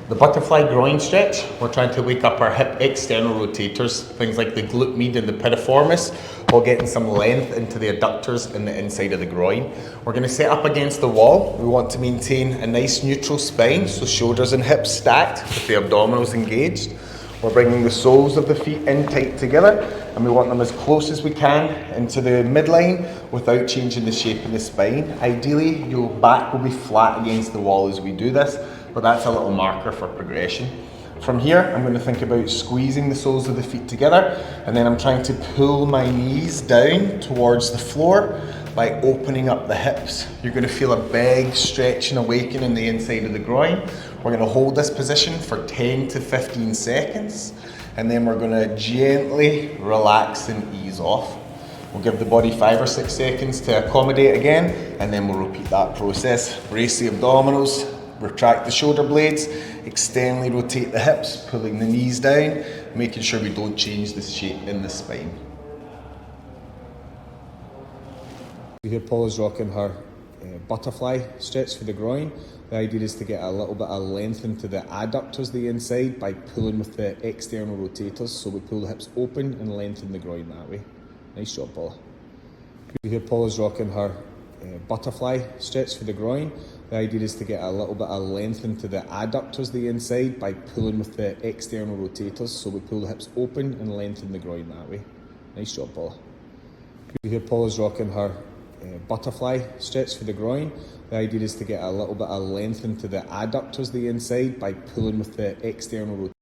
The butterfly groin stretch, we're trying to wake up our hip external rotators, things like the glute med and the piriformis, while getting some length into the adductors and the inside of the groin. We're going to set up against the wall. We want to maintain a nice neutral spine, so shoulders and hips stacked with the abdominals engaged. We're bringing the soles of the feet in tight together, and we want them as close as we can into the midline without changing the shape of the spine. Ideally, your back will be flat against the wall as we do this, but that's a little marker for progression. From here, I'm going to think about squeezing the soles of the feet together, and then I'm trying to pull my knees down towards the floor by opening up the hips. You're going to feel a big stretch and awaken in the inside of the groin. We're going to hold this position for 10 to 15 seconds, and then we're going to gently relax and ease off. We'll give the body 5 or 6 seconds to accommodate again, and then we'll repeat that process. Brace the abdominals, retract the shoulder blades, externally rotate the hips, pulling the knees down, making sure we don't change the shape in the spine. Here Paula's rocking her butterfly stretch for the groin. The idea is to get a little bit of length into the adductors, the inside, by pulling with the external rotators. So we pull the hips open and lengthen the groin that way. Nice job, Paula. Here Paula's rocking her butterfly stretch for the groin. The idea is to get a little bit of length into the adductors, the inside, by pulling with the external rotators. So we pull the hips open and lengthen the groin that way. Nice job, Paula. Here Paula's rocking her butterfly stretch for the groin. The idea is to get a little bit of length into the adductors, the inside, by pulling with the external rotators.